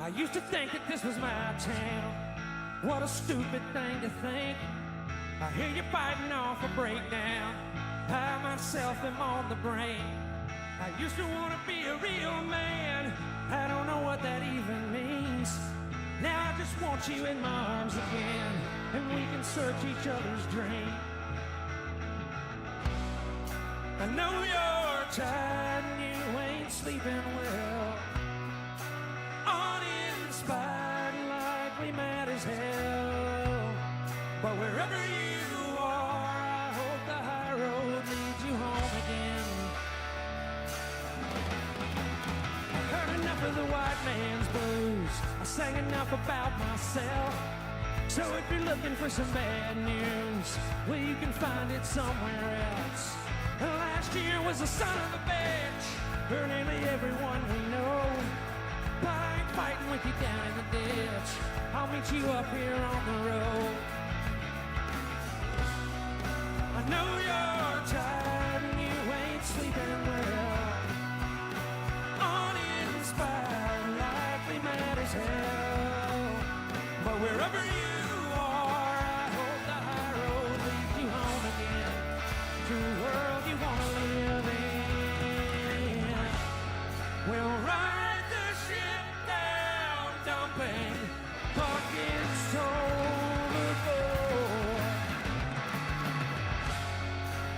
I used to think that this was my town. What a stupid thing to think. I hear you fighting off a breakdown. I myself am on the brink. I used to want to be a real man. I don't know what that even means. Now I just want you in my arms again, and we can search each other's dream. I know you're tired and you ain't sleeping well. Uninspired, likely mad as hell. But wherever you are, I hope the high road leads you home again. I've heard enough of the white man's blues. I sang enough about myself. So if you're looking for some bad news, well, you can find it somewhere else. Last year was a son of a bitch for nearly everyone we know. But I ain't fighting with you down in the ditch. I'll meet you up here on the road. I know you're tired and you ain't sleeping well. Uninspired, likely mad as hell. But wherever you are, I hope the high road leads you home again to a world you wanna live in. We'll ride the ship down, dumping buckets overboard.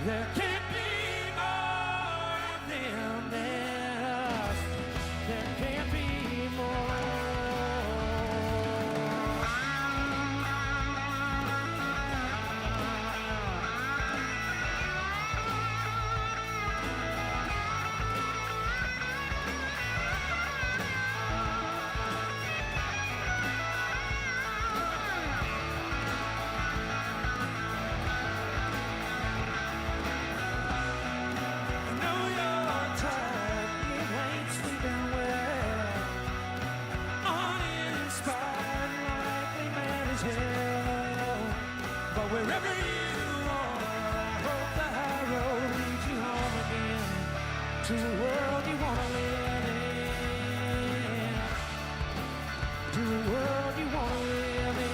There can't be more of them than us. There can't be more. Wherever you are, I hope the high road leads you home again to a world you want to live in. To a world you want to live in.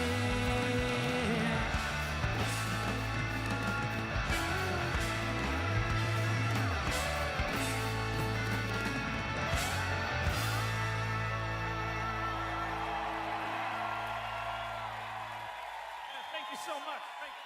Thank you so much. Thank you.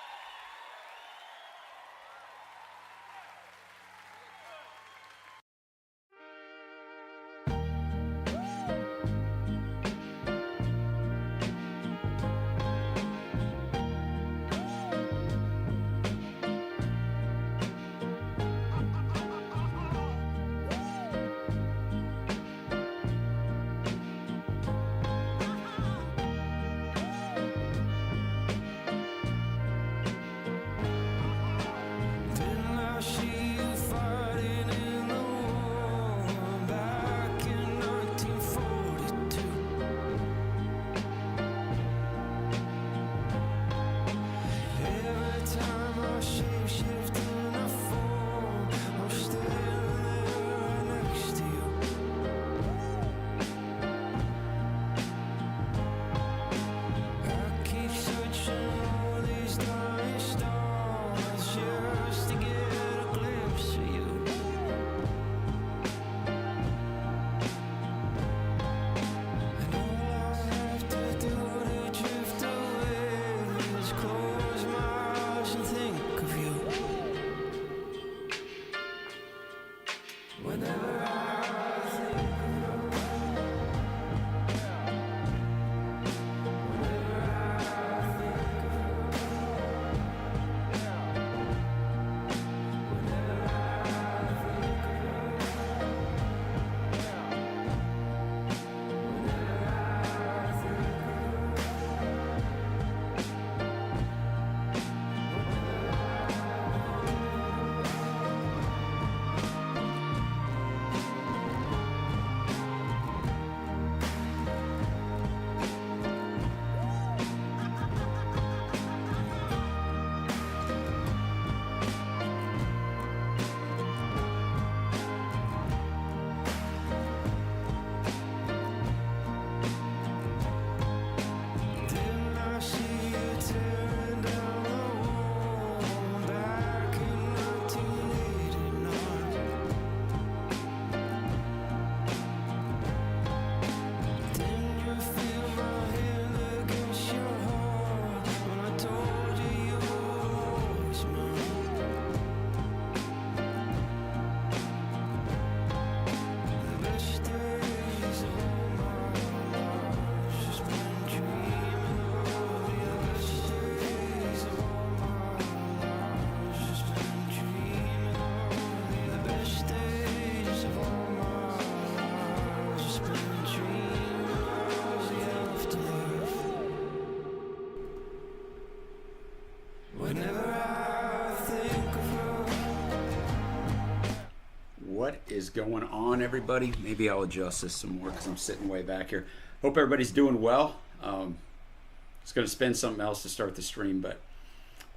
What is going on, everybody? Maybe I'll adjust this some more because I'm sitting way back here. Hope everybody's doing well. I was going to spin something else to start the stream, but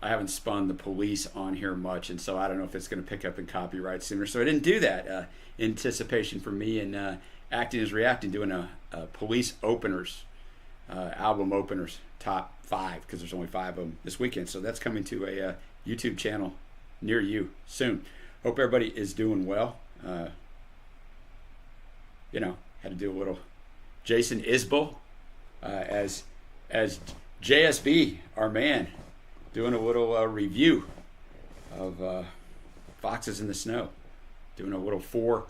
I haven't spun the police on here much, and so I don't know if it's going to pick up in copyright sooner. So I didn't do that. Anticipation for me and Acting is Reacting, doing a police openers, album openers, top 5, because there's only 5 of them this weekend. So that's coming to a YouTube channel near you soon. Hope everybody is doing well. You know, had to do a little Jason Isbell as JSB, our man, doing a little review of Foxes in the Snow. Doing a little four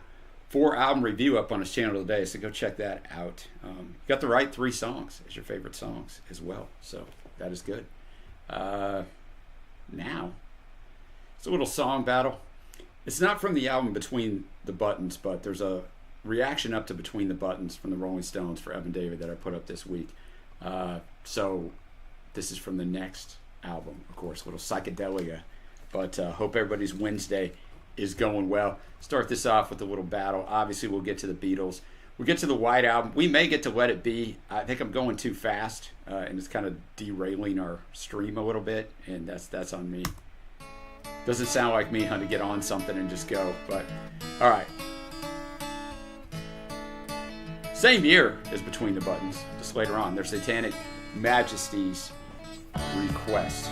album review up on his channel today, so go check that out. You got the right 3 songs as your favorite songs as well, so that is good. Now, it's a little song battle. It's not from the album Between the Buttons, but there's a reaction up to Between the Buttons from the Rolling Stones for Evan David that I put up this week. So this is from the next album, of course, a little psychedelia. But hope everybody's Wednesday is going well. Start this off with a little battle. Obviously, we'll get to the Beatles. We'll get to the White Album. We may get to Let It Be. I think I'm going too fast, and it's kind of derailing our stream a little bit, and that's on me. Doesn't sound like me, to get on something and just go, but all right. Same year as Between the Buttons, just later on. Their Satanic Majesty's Request.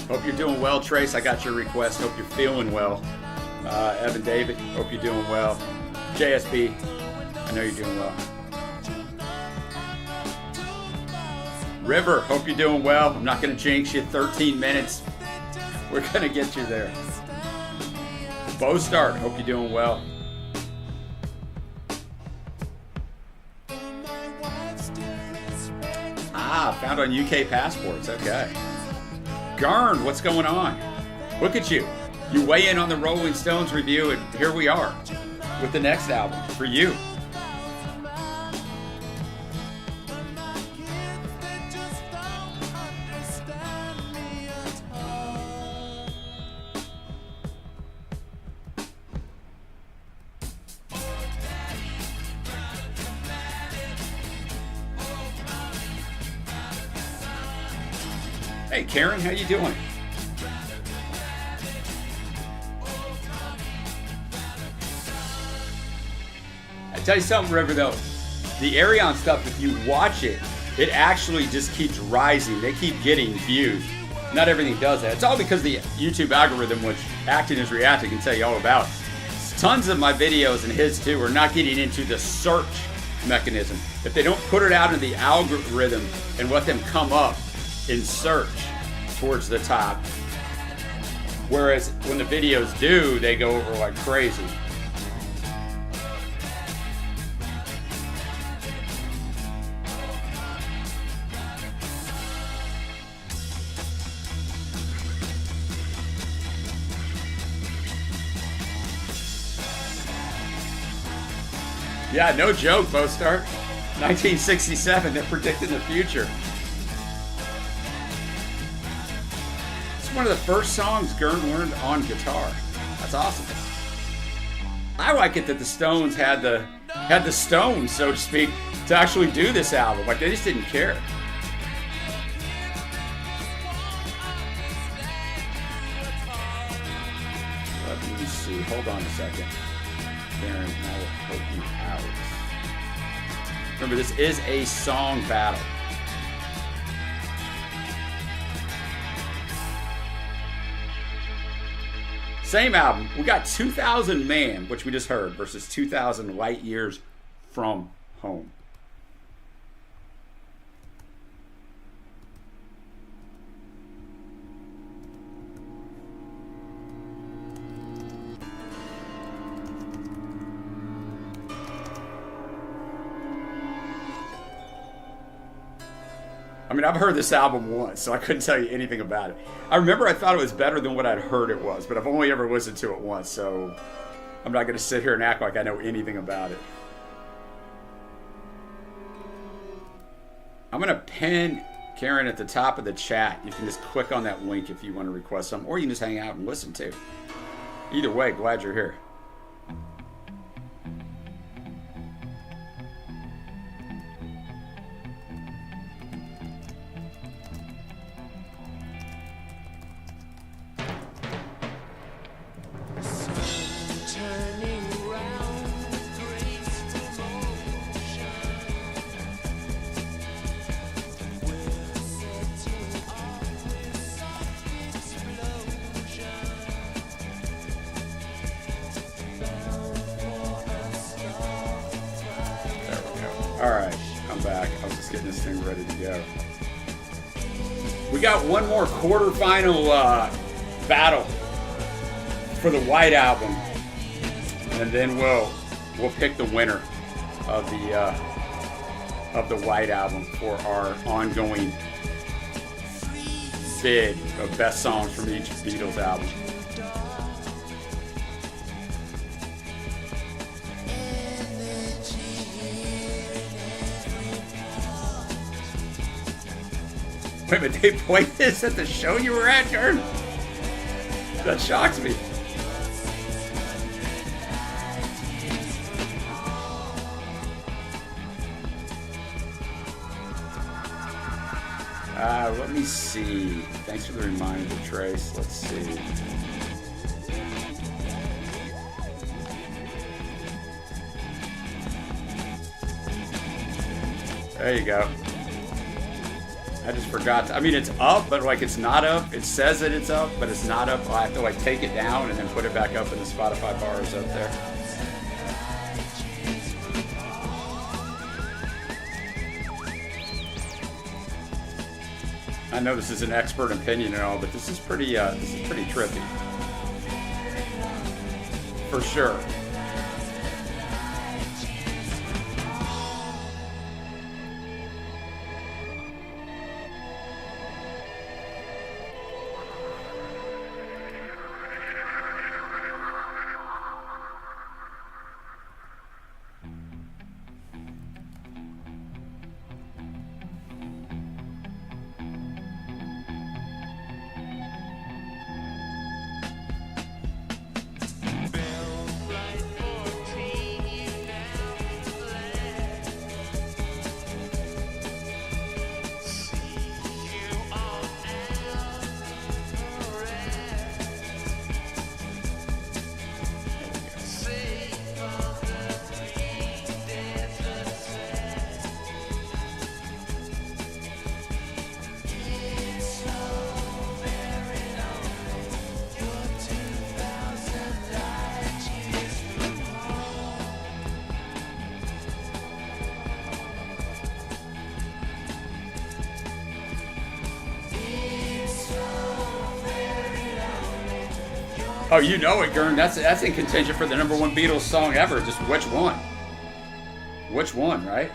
Hope you're doing well, Trace. I got your request. Hope you're feeling well. Evan David, hope you're doing well. JSB, I know you're doing well. River, hope you're doing well. I'm not going to jinx you. 13 minutes. We're going to get you there. Bo Start, hope you're doing well. Found on UK passports. Okay. Garn, what's going on? Look at you. You weigh in on the Rolling Stones review, and here we are with the next album for you. Hey Karen, how you doing? I tell you something, River, though. The Arion stuff, if you watch it, it actually just keeps rising. They keep getting views. Not everything does that. It's all because the YouTube algorithm, which Acting is Reacting can tell you all about. Tons of my videos and his too are not getting into the search mechanism. If they don't put it out in the algorithm and let them come up in search towards the top, whereas when the videos do, they go over like crazy. Yeah, no joke, Bostart. 1967, they're predicting the future. One of the first songs Gern learned on guitar. That's awesome. I like it that the Stones had the stones, so to speak, to actually do this album. Like, they just didn't care. Let me see. Hold on a second. Karen, I will help you out. Remember, this is a song battle. Same album. We got 2,000 Man, which we just heard, versus 2,000 Light Years from Home. I mean, I've heard this album once, so I couldn't tell you anything about it. I remember I thought it was better than what I'd heard it was, but I've only ever listened to it once, so I'm not going to sit here and act like I know anything about it. I'm going to pin Karen at the top of the chat. You can just click on that link if you want to request something, or you can just hang out and listen to. Either way, glad you're here. Alright, I'm back. I was just getting this thing ready to go. We got one more quarterfinal battle for the White Album. And then we'll pick the winner of the White Album for our ongoing bid of best songs from each Beatles album. Wait a minute, they played this at the show you were at, Karen? That shocks me. Let me see. Thanks for the reminder, Trace. Let's see. There you go. I just forgot to, I mean, it's up, but like it's not up. It says that it's up, but it's not up. I have to like take it down and then put it back up, and the Spotify bar is up there. I know this is an expert opinion and all, but this is pretty trippy. For sure. Oh, you know it, Gern. That's in contention for the #1 Beatles song ever. Just which one? Which one, right?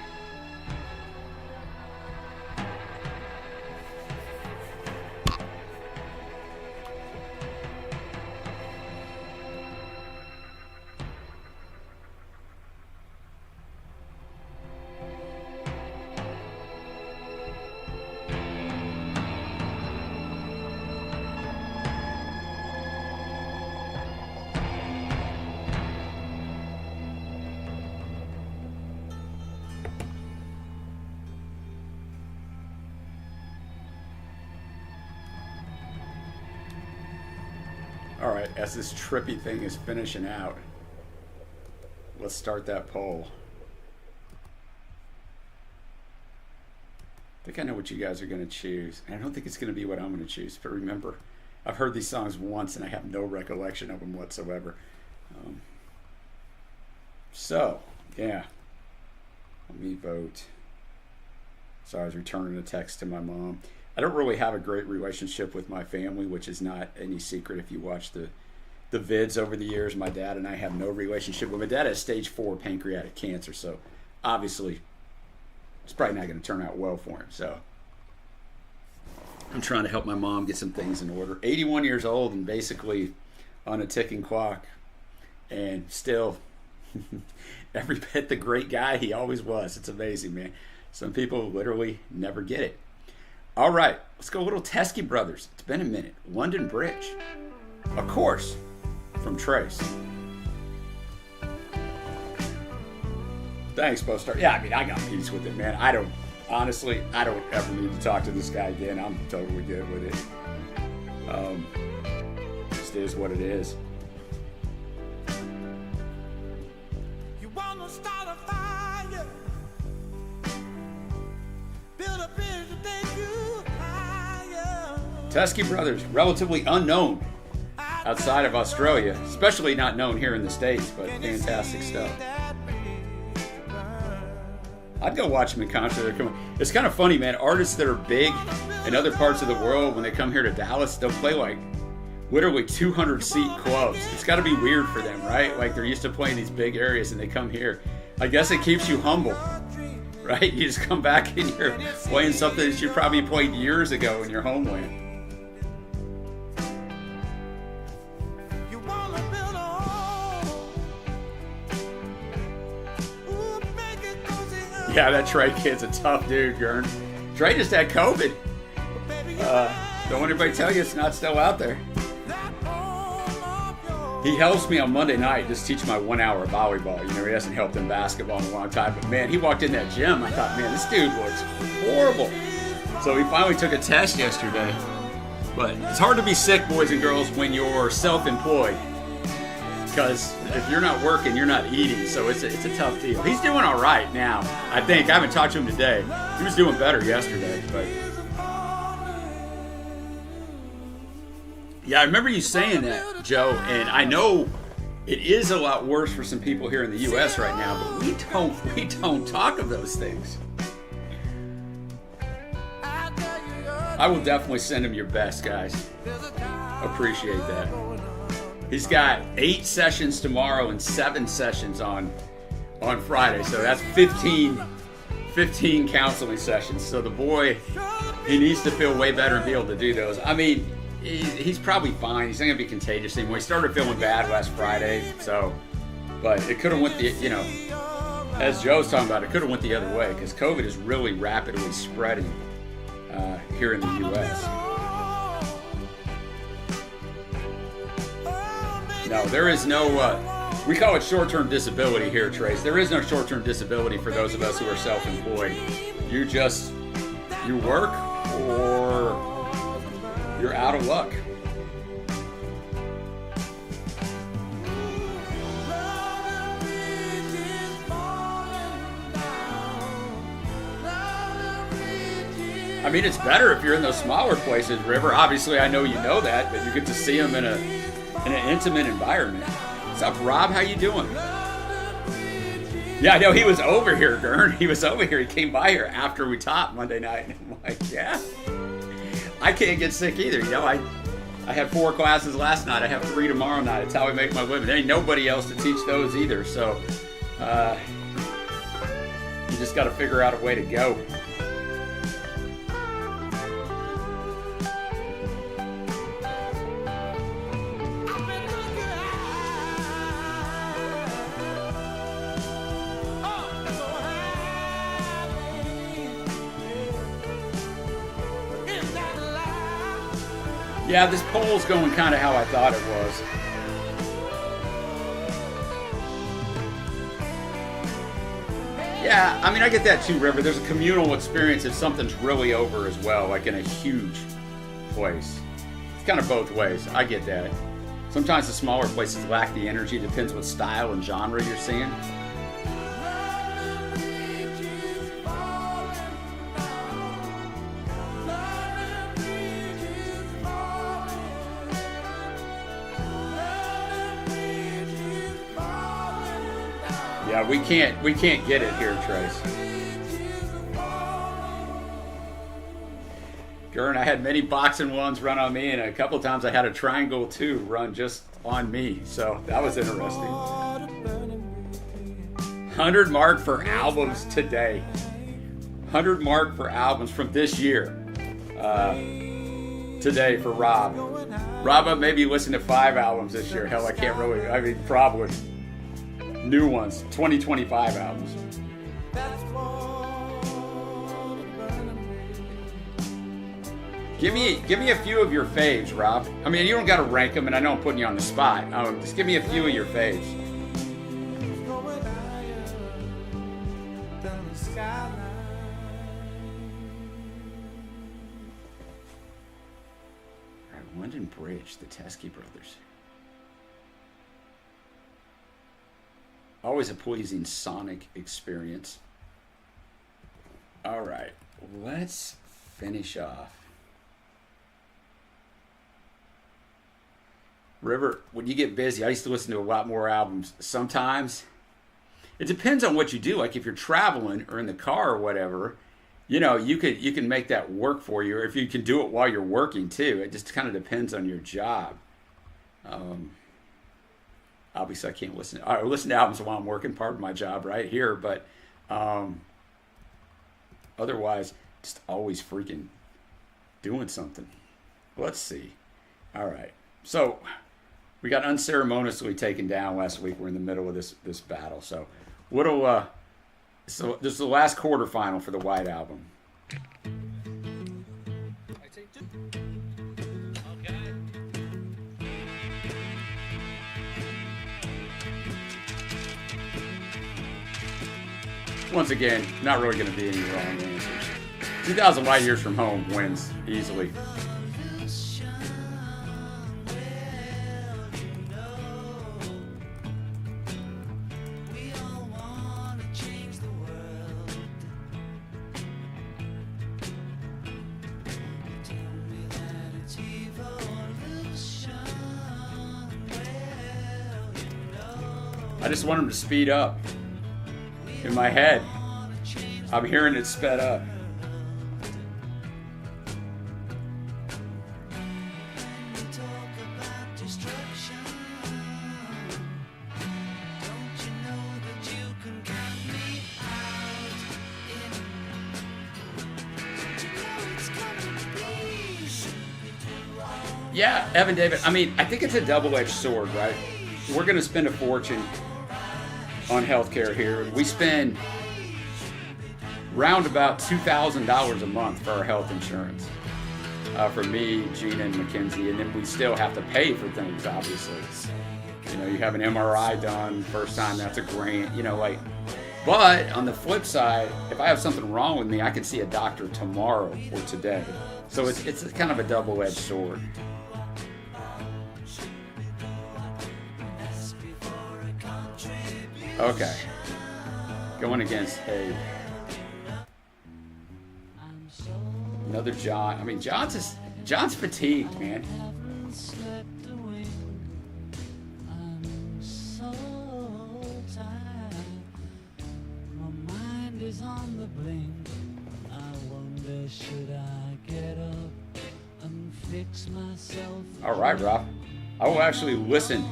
All right, as this trippy thing is finishing out, let's start that poll. I think I know what you guys are going to choose. And I don't think it's going to be what I'm going to choose. But remember, I've heard these songs once and I have no recollection of them whatsoever. So, yeah. Let me vote. So I was returning a text to my mom. I don't really have a great relationship with my family, which is not any secret if you watch the vids over the years. My dad and I have no relationship. Well, my dad has stage 4 pancreatic cancer, so obviously it's probably not going to turn out well for him. So I'm trying to help my mom get some things in order. 81 years old and basically on a ticking clock. and still every bit the great guy he always was. It's amazing, man. Some people literally never get it. All right, let's go a little Teskey Brothers. It's been a minute. London Bridge. Of course, from Trace. Thanks, Postar. Yeah, I mean, I got peace with it, man. I don't ever need to talk to this guy again. I'm totally good with it. Just is what it is. You wanna start a fire, build a bridge to take you higher. Teskey Brothers, relatively unknown outside of Australia, especially not known here in the States, but fantastic stuff. I'd go watch them in concert. It's kind of funny, man. Artists that are big in other parts of the world, when they come here to Dallas, they'll play like literally 200-seat clubs. It's got to be weird for them, right? Like they're used to playing these big areas and they come here. I guess it keeps you humble, right? You just come back and you're playing something that you probably played years ago in your homeland. Yeah, that Trey kid's a tough dude, Gern. Trey just had COVID. Don't anybody tell you it's not still out there. He helps me on Monday night just teach my 1 hour of volleyball. You know, he hasn't helped in basketball in a long time. But man, he walked in that gym. I thought, man, this dude looks horrible. So he finally took a test yesterday. But it's hard to be sick, boys and girls, when you're self-employed. Because if you're not working, you're not eating. So it's a tough deal. He's doing all right now, I think. I haven't talked to him today. He was doing better yesterday. But yeah, I remember you saying that, Joe. And I know it is a lot worse for some people here in the U.S. right now. But we don't talk of those things. I will definitely send him your best, guys. Appreciate that. He's got 8 sessions tomorrow and 7 sessions on Friday. So that's 15 counseling sessions. So the boy, he needs to feel way better and be able to do those. I mean, he's probably fine. He's not going to be contagious anymore. He started feeling bad last Friday. So, but it could have went the, you know, as Joe's talking about, it could have went the other way because COVID is really rapidly spreading here in the U.S. No, there is no, we call it short-term disability here, Trace. There is no short-term disability for those of us who are self-employed. You work or you're out of luck. I mean, it's better if you're in those smaller places, River. Obviously, I know you know that, but you get to see them in an intimate environment. What's up, Rob? How you doing? Yeah, I know he was over here, Gern. He was over here. He came by here after we taught Monday night. And I'm like, yeah. I can't get sick either. You know, I had 4 classes last night. I have 3 tomorrow night. It's how I make my living. There ain't nobody else to teach those either. So you just got to figure out a way to go. Yeah, this poll's going kind of how I thought it was. Yeah, I mean, I get that too, River. There's a communal experience if something's really over as well, like in a huge place. It's kind of both ways. I get that. Sometimes the smaller places lack the energy. Depends what style and genre you're seeing. Yeah, we can't get it here, Trace. Gern, I had many boxing ones run on me, and a couple times I had a triangle 2 run just on me. So that was interesting. 100 mark for albums today. 100 mark for albums from this year. today for Rob. Rob, maybe listen to 5 albums this year. Hell, I can't really. I mean, probably new ones. 2025 albums. Give me a few of your faves, Rob. I mean, you don't got to rank them, and I know I'm putting you on the spot. Just give me a few of your faves. All right, London Bridge, the Teskey Brothers. Always a pleasing sonic experience. All right, let's finish off. River, when you get busy, I used to listen to a lot more albums. Sometimes it depends on what you do. Like if you're traveling or in the car or whatever, you know, you can make that work for you. Or if you can do it while you're working too. It just kind of depends on your job. Obviously, I can't listen. I listen to albums while I'm working, part of my job right here. But otherwise, just always freaking doing something. Let's see. All right. So we got unceremoniously taken down last week. We're in the middle of this battle. So so this is the last quarterfinal for the White Album. Once again, not really going to be any wrong answers. 2,000 Light Years from Home wins easily. I just want him to speed up. In my head, I'm hearing it sped up. Yeah, Evan David, I mean, I think it's a double-edged sword, right? We're going to spend a fortune on healthcare here. We spend round about $2,000 a month for our health insurance. For me, Gina, and Mackenzie, and then we still have to pay for things, obviously. You know, you have an MRI done first time, that's a grant, you know, like. But on the flip side, if I have something wrong with me, I can see a doctor tomorrow or today. So it's kind of a double-edged sword. Okay. Going against another John. I mean, John's fatigued, man. On the blink, I wonder should I get up and fix myself. All right, Rob. I will actually listen.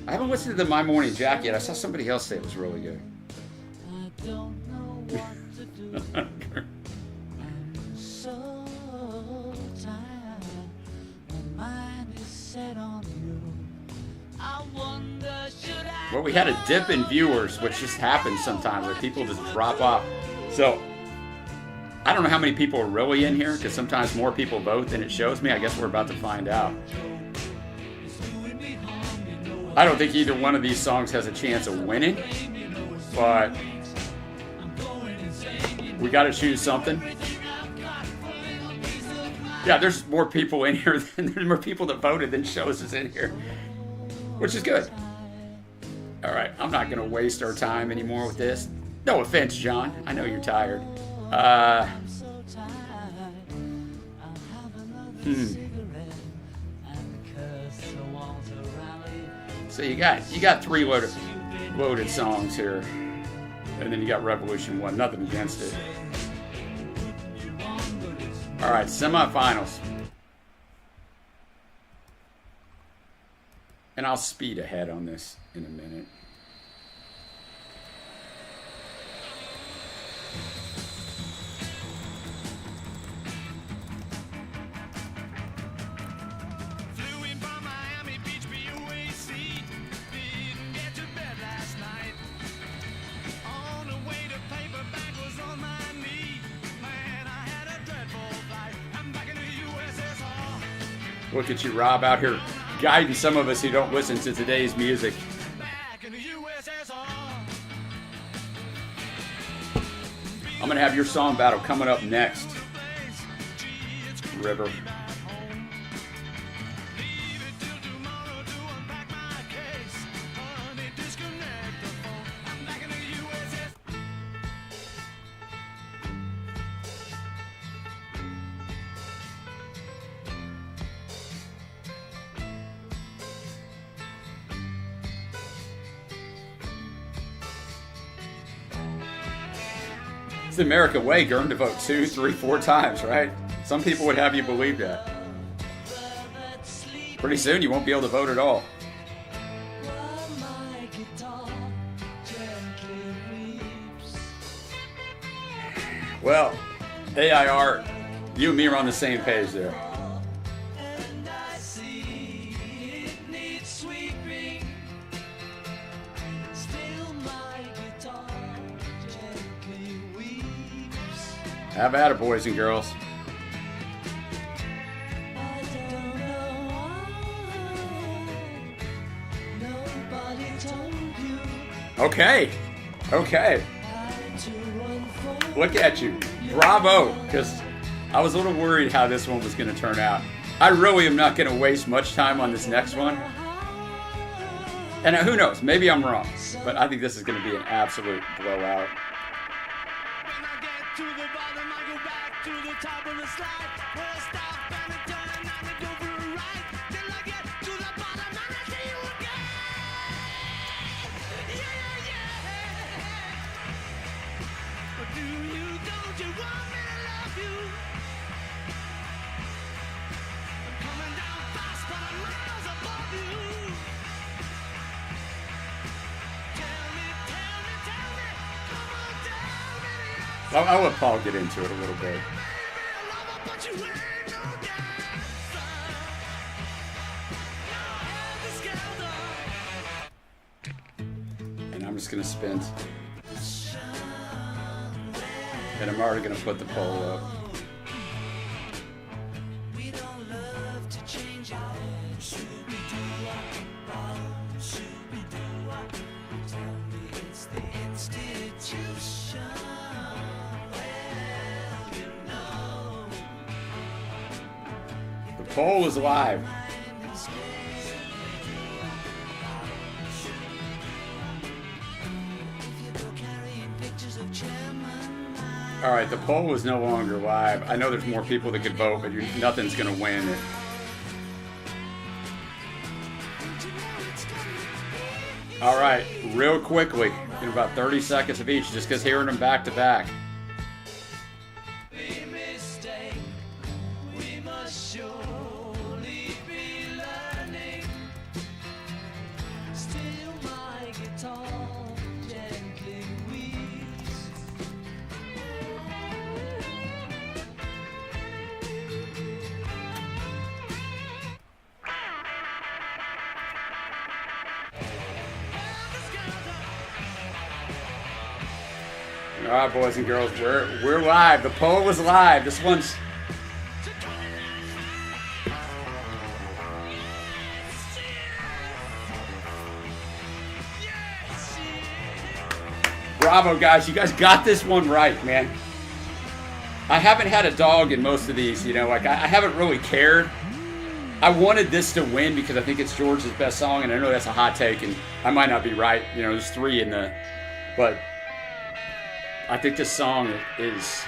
I haven't listened to the My Morning Jack yet. I saw somebody else say it was really good. I don't know what to do. I'm so tired. My mind is set on you. I wonder should I. Well, we had a dip in viewers, which just happens sometimes, where people just drop off. So, I don't know how many people are really in here, because sometimes more people vote than it shows me. I guess we're about to find out. I don't think either one of these songs has a chance of winning, but we got to choose something. Yeah, there's more people in here there's more people that voted than shows us in here, which is good. All right, I'm not going to waste our time anymore with this. No offense, John. I know you're tired. So you got 3 loaded songs here, and then you got Revolution 1. Nothing against it. All right, semifinals. And I'll speed ahead on this in a minute. Look at you, Rob, out here guiding some of us who don't listen to today's music. I'm going to have your song battle coming up next. River. It's the American way, Gern, to vote 2, 3, 4 times, right? Some people would have you believe that. Pretty soon you won't be able to vote at all. Well, AIR, you and me are on the same page there. Have at it, boys and girls. Okay. Okay. Look at you. Bravo. Because I was a little worried how this one was going to turn out. I really am not going to waste much time on this next one. And who knows? Maybe I'm wrong. But I think this is going to be an absolute blowout. I'll let Paul get into it a little bit. And I'm just going to spin. And I'm already going to put the poll up. Poll is live. All right, the poll is no longer live. I know there's more people that could vote, but nothing's going to win it. All right, real quickly, in about 30 seconds of each, just because hearing them back to back. All right, boys and girls, we're live. The poll is live. This one's bravo, guys. You guys got this one right, man. I haven't had a dog in most of these, like I haven't really cared. I wanted this to win because I think it's George's best song, and I know that's a hot take, and I might not be right. There's 3 in the, but I think this song is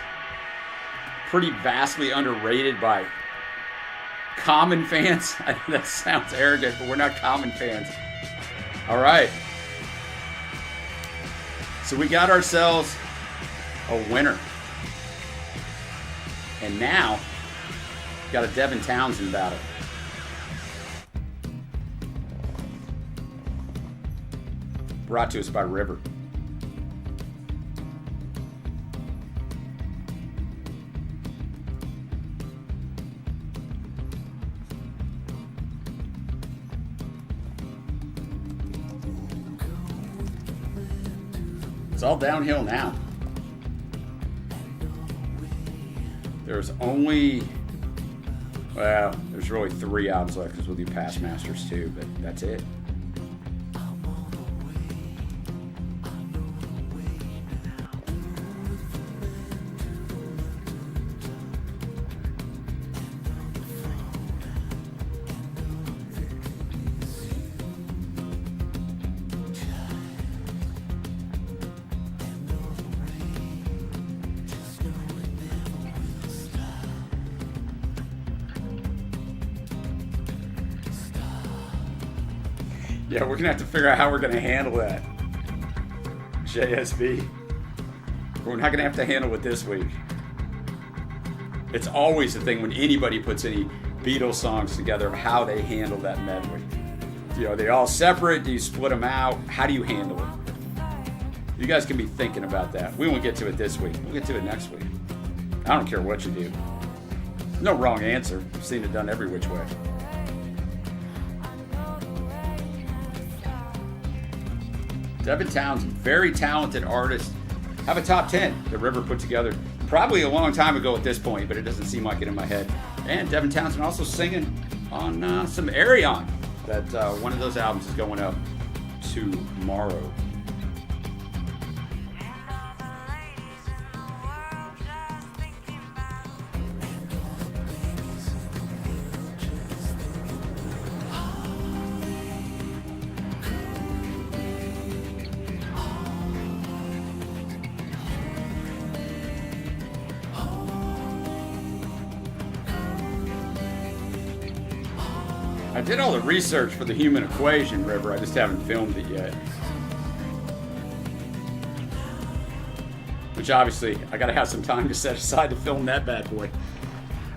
pretty vastly underrated by common fans. I know that sounds arrogant, but we're not common fans. All right. So we got ourselves a winner. And now, got a Devin Townsend battle. Brought to us by River. It's all downhill now. There's only Well, there's really 3 albums left because we'll do Past Masters too, but that's it. Yeah, we're gonna have to figure out how we're gonna handle that. JSB. We're not gonna have to handle it this week. It's always the thing when anybody puts any Beatles songs together of how they handle that medley. You know, are they all separate? Do you split them out? How do you handle it? You guys can be thinking about that. We won't get to it this week. We'll get to it next week. I don't care what you do. No wrong answer. I've seen it done every which way. Devin Townsend, very talented artist. Have a top 10 that River put together probably a long time ago at this point, but it doesn't seem like it in my head. And Devin Townsend also singing on some Arion. That one of those albums is going up tomorrow. I did all the research for the human equation, River. I just haven't filmed it yet. Which obviously, I gotta have some time to set aside to film that bad boy.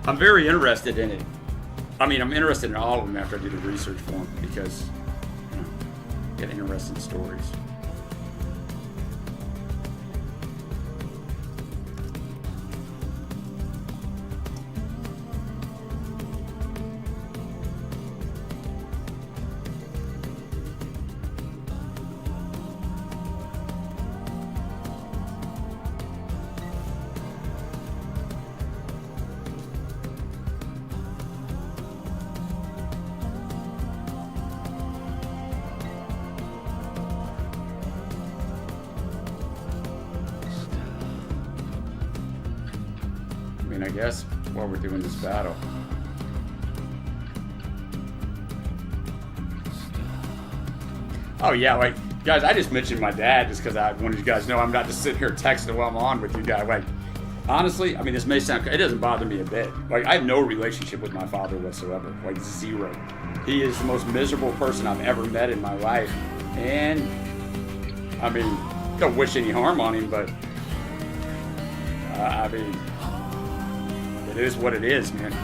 I'm very interested in it. I mean, I'm interested in all of them after I do the research for them because, you know, get interesting stories. I guess while we're doing this battle. Oh yeah, like guys, I just mentioned my dad just because I wanted you guys to know I'm not just sitting here texting while I'm on with you guys. Like honestly, I mean this may sound, it doesn't bother me a bit. Like I have no relationship with my father whatsoever, like zero. He is the most miserable person I've ever met in my life, and I mean, don't wish any harm on him, but I mean. It is what it is, man.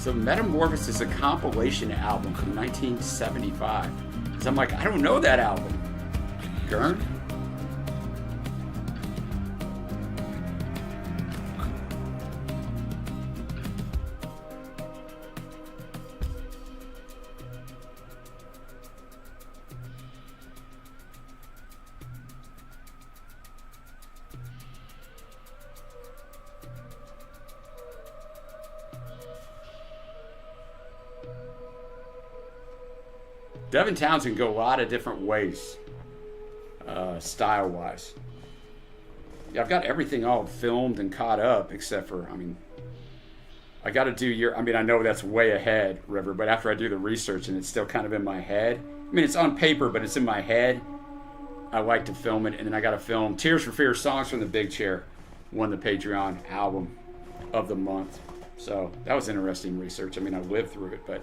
So Metamorphosis is a compilation album from 1975. So I'm like, I don't know that album. Gern? Devin Townsend can go a lot of different ways, style-wise. Yeah, I've got everything all filmed and caught up, except for, I mean, I got to do I mean, I know that's way ahead, River, but after I do the research and it's still kind of in my head, I mean, it's on paper, but it's in my head, I like to film it, and then I got to film Tears for Fears, Songs from the Big Chair, won the Patreon album of the month. So that was interesting research. I mean, I lived through it, but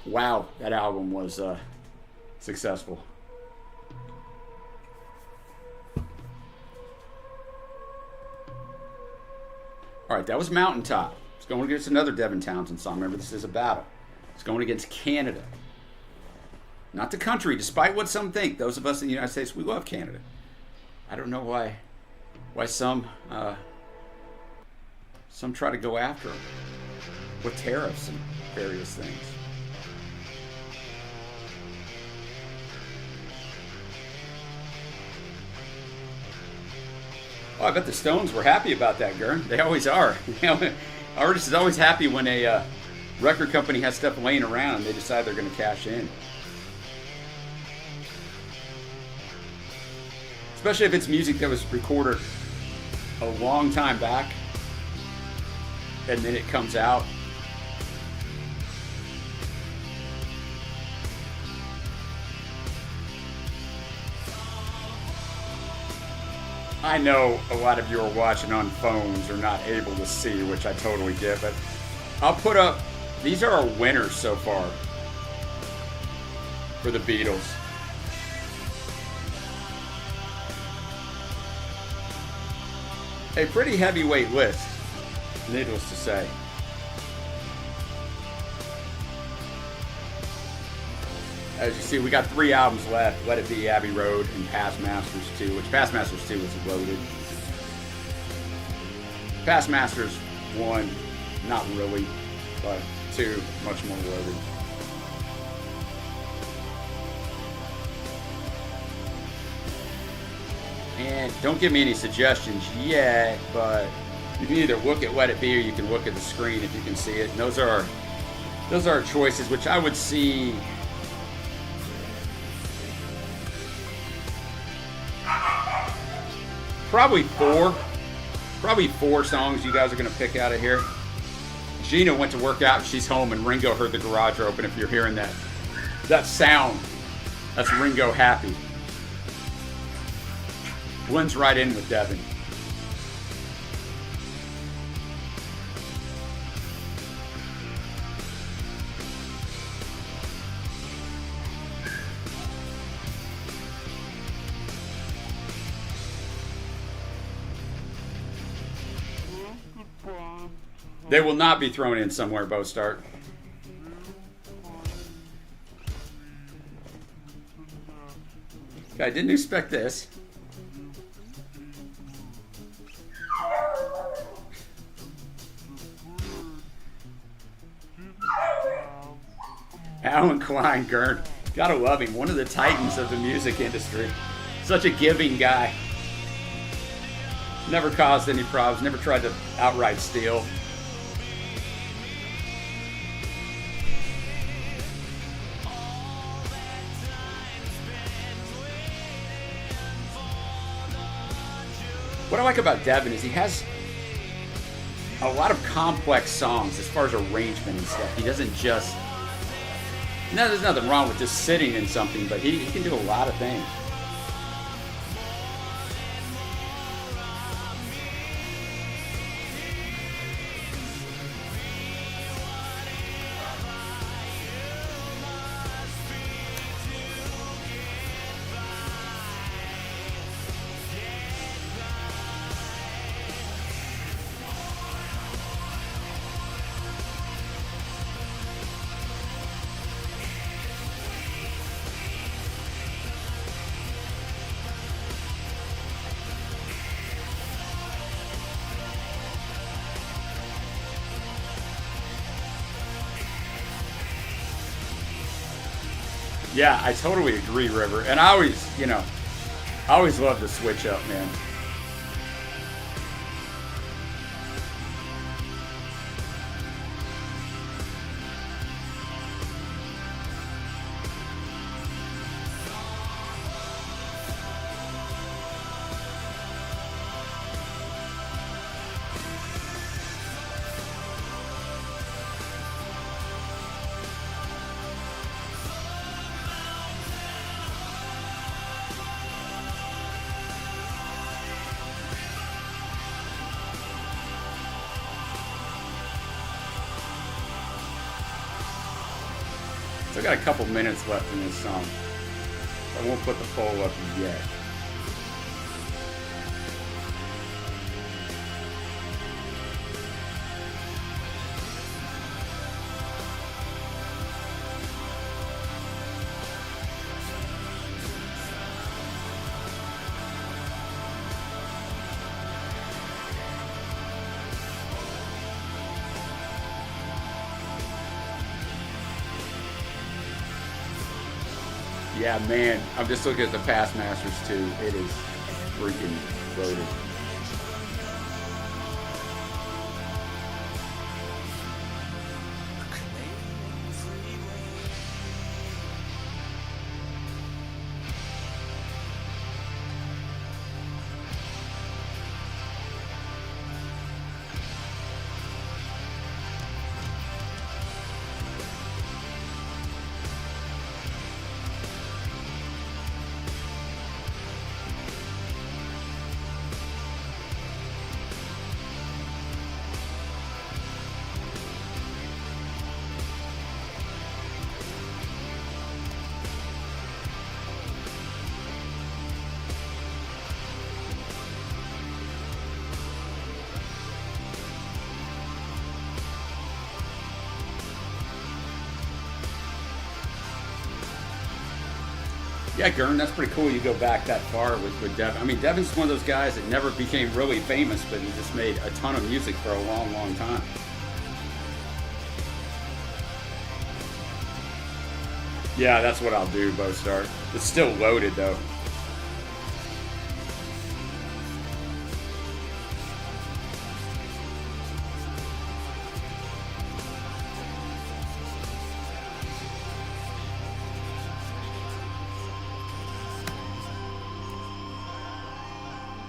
wow, that album was successful. All right, that was Mountaintop. It's going against another Devin Townsend song. Remember, this is a battle. It's going against Canada. not the country, despite what some think. Those of us in the United States, we love Canada. I don't know why some try to go after them with tariffs and various things. Oh, I bet the Stones were happy about that, Gern. They always are. Artists is always happy when a record company has stuff laying around and they decide they're going to cash in. Especially if it's music that was recorded a long time back and then it comes out. I know a lot of you are watching on phones or not able to see, which I totally get, but I'll put up, these are our winners so far for the Beatles. A pretty heavyweight list, needless to say. As you see, we got 3 albums left. Let It Be, Abbey Road, and Past Masters 2, which Past Masters 2 is loaded. Past Masters 1, not really, but 2, much more loaded. And don't give me any suggestions yet, but you can either look at Let It Be or you can look at the screen if you can see it. And those are our choices, which I would see. Probably four songs you guys are going to pick out of here. Gina went to work out and she's home, and Ringo heard the garage door open. If you're hearing that sound, that's Ringo happy. Blends right in with Devin. They will not be thrown in somewhere, Bo Start. Okay, I didn't expect this. Alan Klein, Gern. Gotta love him. One of the titans of the music industry. Such a giving guy. Never caused any problems. Never tried to outright steal. What I like about Devin is he has a lot of complex songs as far as arrangement and stuff. He doesn't just... No, there's nothing wrong with just sitting in something, but he can do a lot of things. Yeah, I totally agree, River. And I always love to switch up, man. Still got a couple minutes left in this song. I won't put the poll up yet. Yeah, man. I'm just looking at the Past Masters too. It is freaking loaded. Yeah, Gurn, that's pretty cool. You go back that far with Devin. I mean, Devin's one of those guys that never became really famous, but he just made a ton of music for a long, long time. Yeah, that's what I'll do, Bowstar. It's still loaded, though.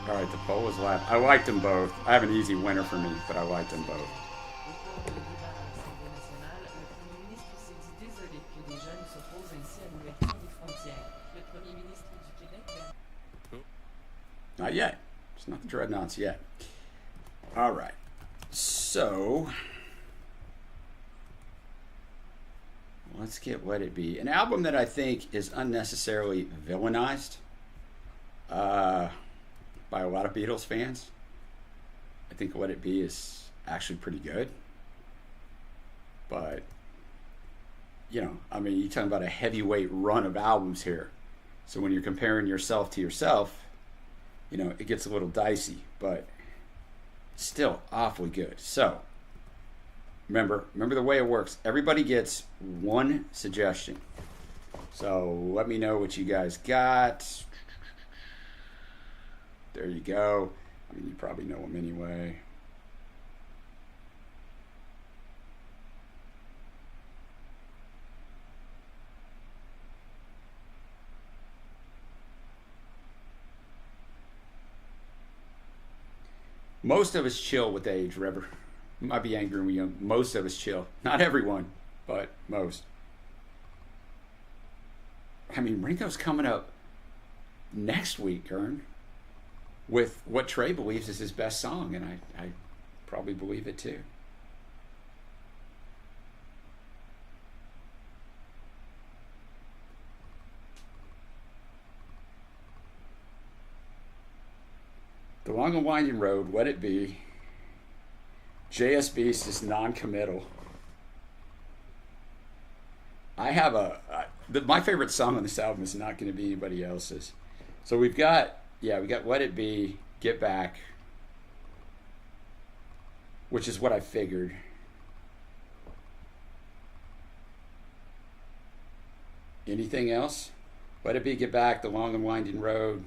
All right, the poll was last. I liked them both. I have an easy winner for me, but I liked them both. Not yet. It's not the Dreadnoughts yet. All right. So let's get Let It Be. An album that I think is unnecessarily villainized by a lot of Beatles fans. I think Let It Be is actually pretty good. But, you know, I mean, you're talking about a heavyweight run of albums here. So when you're comparing yourself to yourself, you know, it gets a little dicey, but still awfully good. So, remember the way it works. Everybody gets one suggestion. So let me know what you guys got. There you go. I mean, you probably know them anyway. Most of us chill with age, River. You might be angry when we're young. Most of us chill. Not everyone, but most. I mean, Ringo's coming up next week, Ern, with what Trey believes is his best song, and I probably believe it too. The Long and Winding Road, Let It Be. JS Beast is non-committal. I have my favorite song on this album is not going to be anybody else's. So we got Let It Be, Get Back, which is what I figured. Anything else? Let It Be, Get Back, The Long and Winding Road.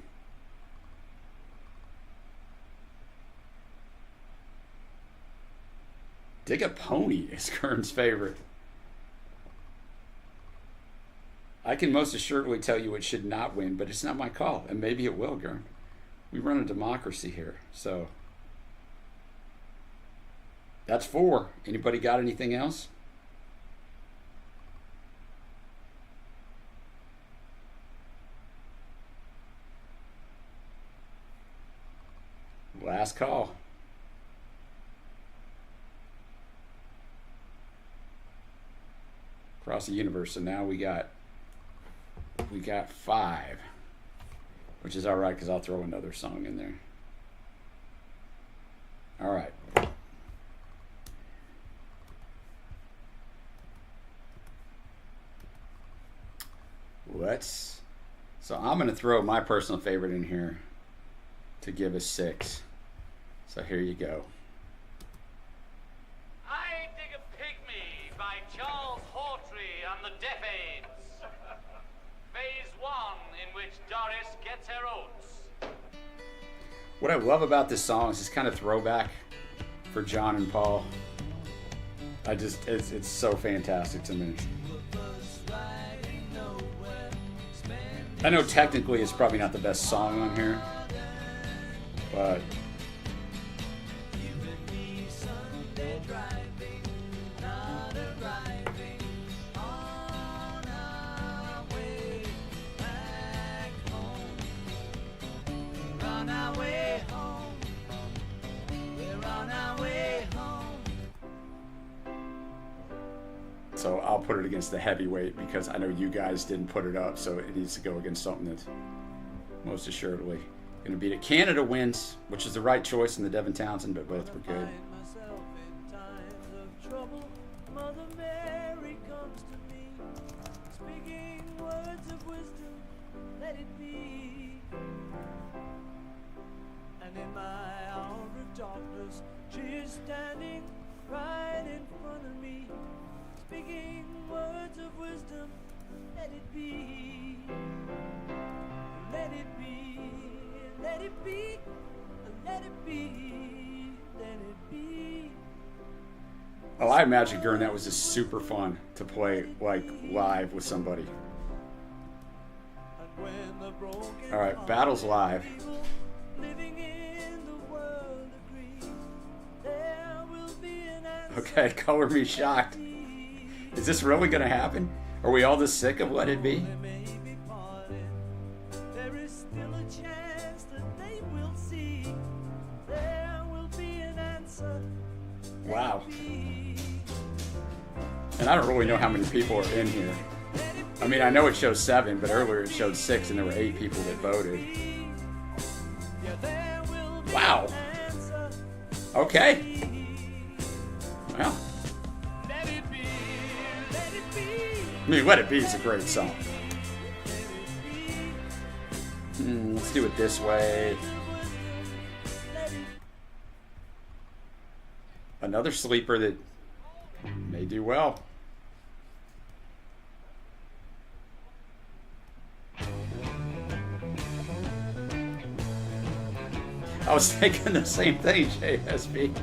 Dig a Pony is Kern's favorite. I can most assuredly tell you it should not win, but it's not my call, and maybe it will, Gern. We run a democracy here, so that's 4. Anybody got anything else? Last call. Across the universe, so now we got 5, which is all right because I'll throw another song in there. All right. So I'm going to throw my personal favorite in here to give us 6. So here you go. I Dig a Pygmy by Charles Hawtrey and the Deaf Aids. Phase Doris gets her oats. What I love about this song is it's kind of throwback for John and Paul. It's so fantastic to me. I know technically it's probably not the best song on here, but so I'll put it against the heavyweight because I know you guys didn't put it up, so it needs to go against something that's most assuredly going to beat it. Canada wins, which is the right choice in the Devin Townsend, but both were good. Mother Mary comes to me, speaking words of wisdom, let it be. And in my hour of darkness, she is standing right in front of me, speaking words of wisdom, let it be. Let it be, let it be, let it be, let it be. Oh, I imagine, Gurn, that was just super fun to play like live with somebody. All right, Battles live. Okay, color me shocked. Is this really going to happen? Are we all just sick of Let It Be? There is still a chance that they will see. There will be an answer. Wow. And I don't really know how many people are in here. I mean, I know it shows 7, but earlier it showed 6 and there were 8 people that voted. Wow. Okay. Well. I mean, Let It Be is a great song. Let's do it this way. Another sleeper that may do well. I was thinking the same thing, JSB.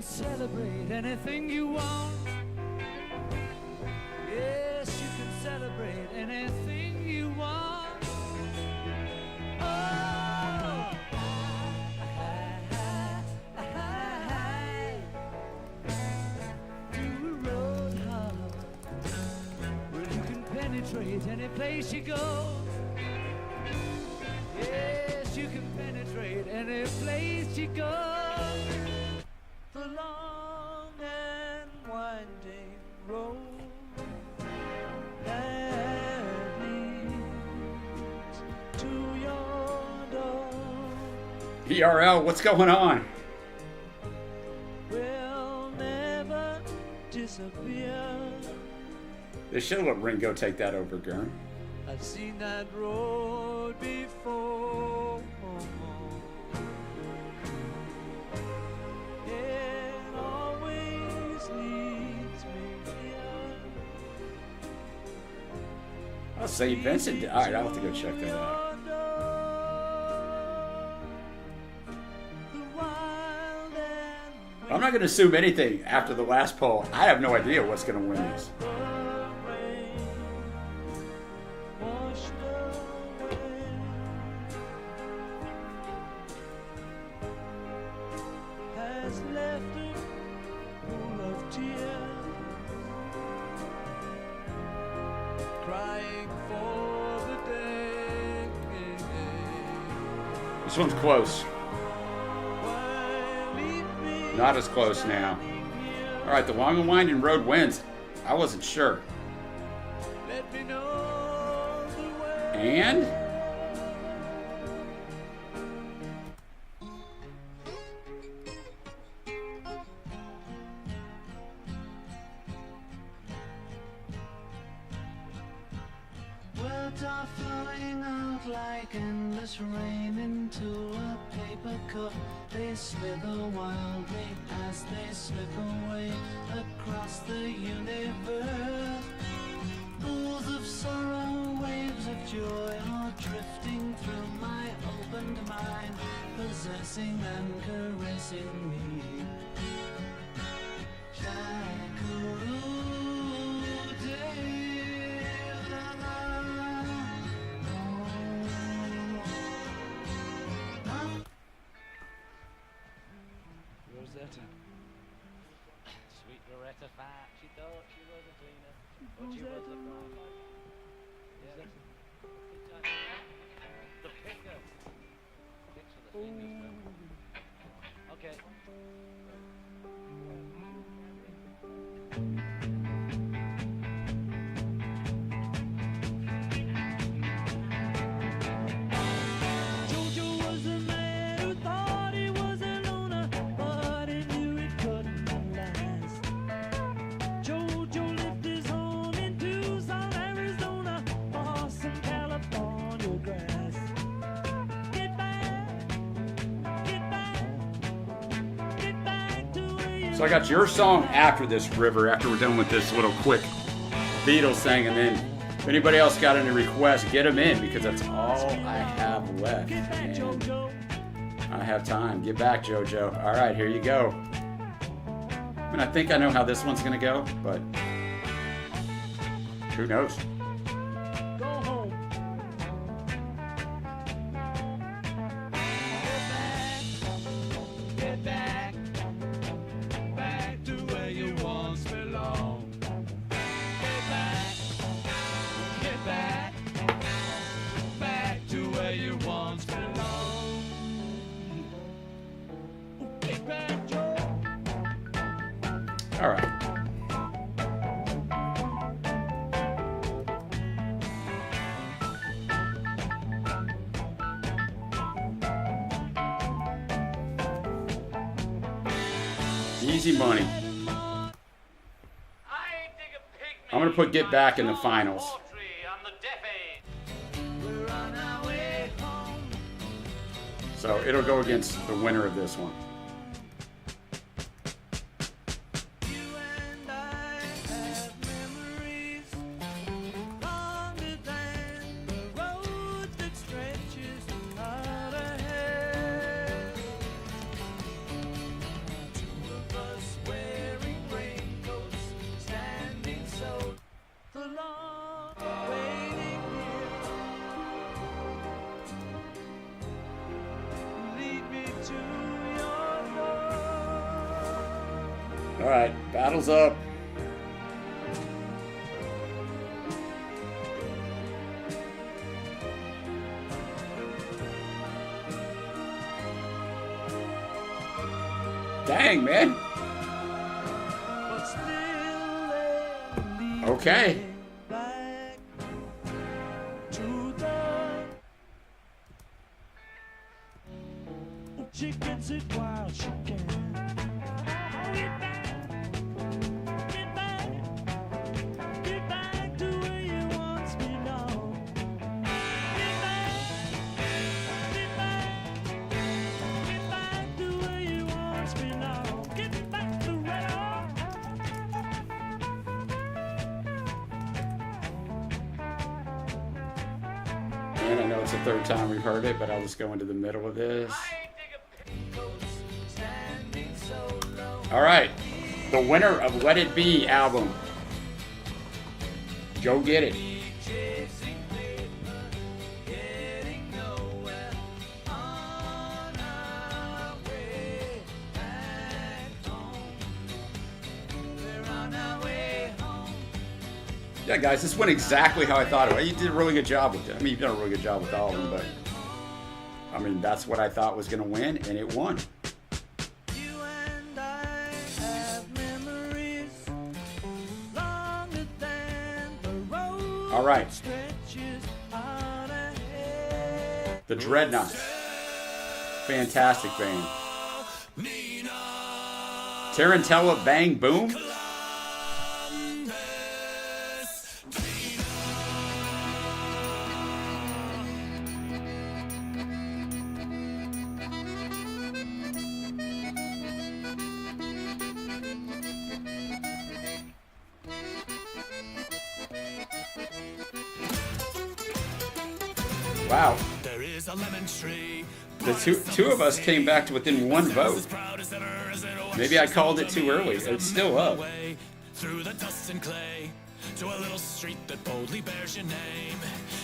Celebrate anything you want. Yes, you can celebrate anything you want. Oh, do a road hard where you can penetrate any place you go. Yes, you can penetrate any place you go. The long and winding road that leads to your door ERL, what's going on? will never disappear. They should let Ringo take that over, Gurn. I've seen that road before. It always leads me here. Oh, St. Vincent. All right, I'll have to go check that out. I'm not going to assume anything after the last poll. I have no idea what's going to win this. This one's close. Not as close now. All right, the long and winding road wins. I wasn't sure. And Well, words are flowing out like endless rain into a paper cup. They slither wildly as they slip away across the universe. Pools of sorrow, waves of joy are drifting through my opened mind, possessing and caressing me. Rosetta. Sweet Loretta Fat. She thought she was a cleaner, but she was a firefighter. Yeah. The picker. Picks with the fingers. Okay. Jojo was a man who thought he was a loner, but he knew it couldn't last. Jojo lived his home in Tucson, Arizona, for some California grass. Get back, get back, get back to where you So I got your song after this, River, after we're done with this little quick Beatles thing, and then if anybody else got any requests, get them in, because that's all I have left. get back, And Jojo. I have time. Get back, JoJo. All right, here you go. I mean, I think I know how this one's going to go, but who knows? Go home. Get back, back to where you once belong. Get back, back to where you once belong. Get back, Joe. All right. Easy money. I dig a pygmy. I'm going to put Get Back in the finals. Poetry on the Deaf Age. We're on our way home. So it'll go against the winner of this one. You and I have memories longer than the road that stretches out ahead. Two of us wearing raincoats, standing so the long waiting here. Lead me to your door. All right, battle's up. Dang, man. But still they lead Okay. me back to the She gets it while she can. Get back, get back to where you once belong. Get back to where you once belong. Get back to where And I know it's the third time we've heard it, but I'll just go into the middle of this. I dig a standing so low. All right, the winner of Let It Be album. Go get it. Chasing paper, getting nowhere. On our way back home. We're on our way home. Yeah, guys, this went exactly how I thought it would. You did a really good job with it. I mean, you've done a really good job with all of them, but I mean, that's what I thought was going to win, and it won. You and I have memories longer than the road All right, stretches out ahead. the Dreadnoughts. Fantastic band. Tarantella Bang Boom. Wow. There is a lemon tree. The two of us came back to within one vote. Maybe I called it too early. It's still up. Through the dust and clay to a little street that boldly bears your name.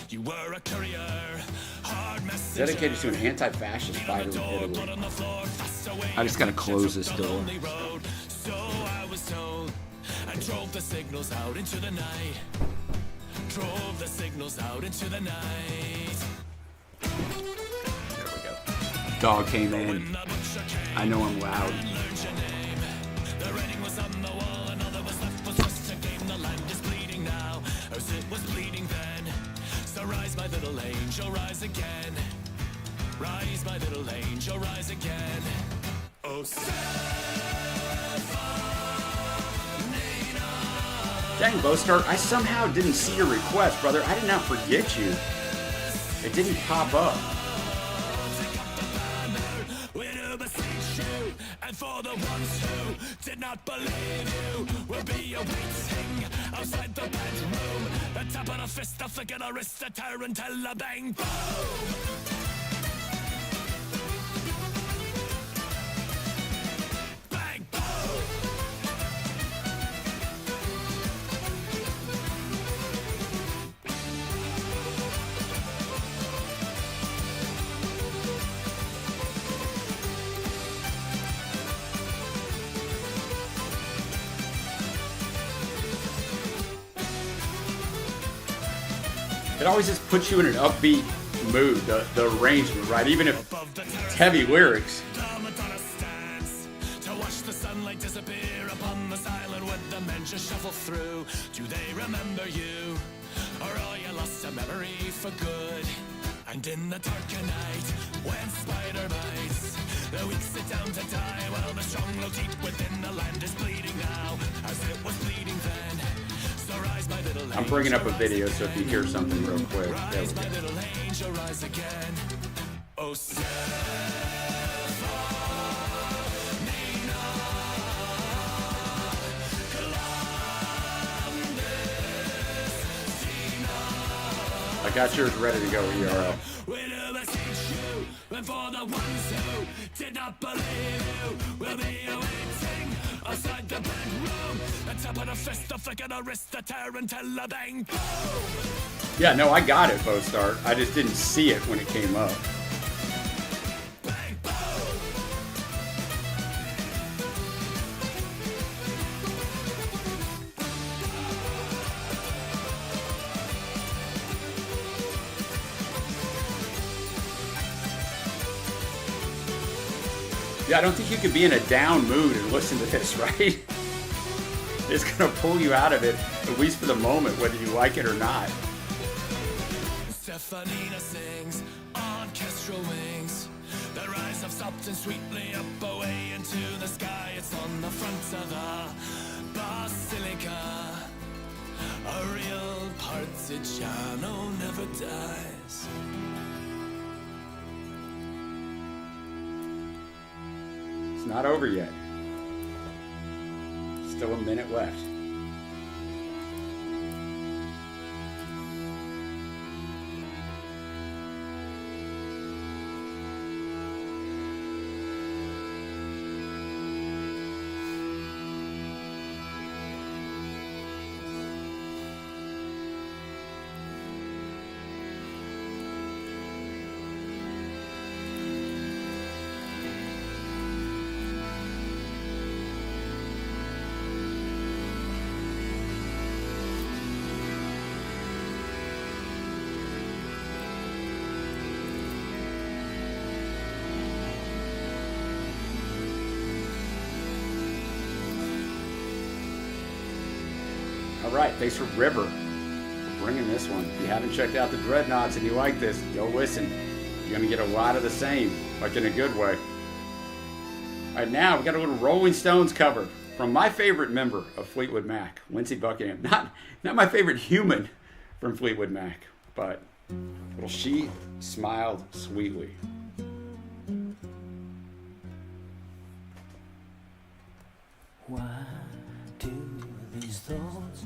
You were a courier, hard messenger. Dedicated to an anti-fascist fighter in Italy. I just gotta close this door. So I was told. I drove the signals out into the night. Drove the signals out into the night. There we go. Dog came in. I know I'm loud. The writing was on the wall, another was left was just a game. The land is bleeding now, as it was bleeding then. So rise, my little angel, rise again. Rise, my little angel, rise again. Oh, Dang, Bostart, I somehow didn't see your request, brother. I did not forget you. It didn't pop up. and for the ones who did not believe you, will be awaiting outside the bedroom. The tap on a fist, the flick of a wrist, a tear and tell a bang boom. It always just puts you in an upbeat mood, the arrangement, right? Even if it's heavy lyrics. To watch the sunlight disappear upon the silent with the men just shuffle through. Do they remember you? Or are you lost to memory for good? And in the darker night, when spider bites, the weak sit down to die while the strong low deep within the land is bleeding now, as it was bleeding then. So rise, my little I'm bringing up a video, so if you hear something real quick, there we rise, go. my little angel, rise again. Oh, I got yours ready to go, ERL. And for the ones who did not believe you, will be awaiting outside the bedroom. The tap of the fist, the flick of the wrist, the tear and tell a bang boom. Yeah, no, I got it, Bostart. I just didn't see it when it came up. Bang boom. Yeah, I don't think you could be in a down mood and listen to this, right? It's gonna pull you out of it, at least for the moment, whether you like it or not. Stephanina sings on orchestral wings. The rise of Stockton sweetly up away into the sky. It's on the front of the basilica. A real partigiano never dies. It's not over yet. Still a minute left. All right, thanks for River for bringing this one. If you haven't checked out the Dreadnoughts and you like this, go listen. You're going to get a lot of the same, like in a good way. All right, now we got a little Rolling Stones cover from my favorite member of Fleetwood Mac, Lindsey Buckingham. Not my favorite human from Fleetwood Mac, but little She Smiled Sweetly. Why do these thoughts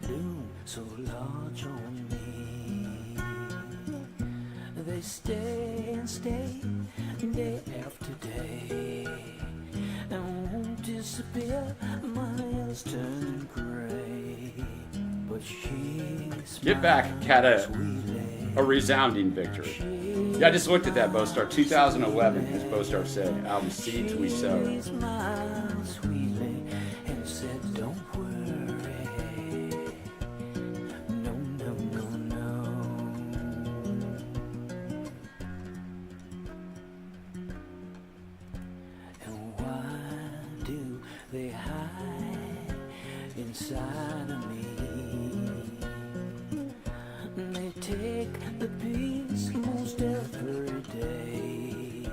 loom so large on me? they stay and stay day after day and won't disappear. Miles turn gray, but she's Get Back had a resounding victory. Yeah, I just looked at that, Bostar. 2011, as Bostar said, album Seeds We Sow. She smiled sweetly and said, "Don't worry, no, no, no, no." And why do they hide inside of me? They take the peace most every day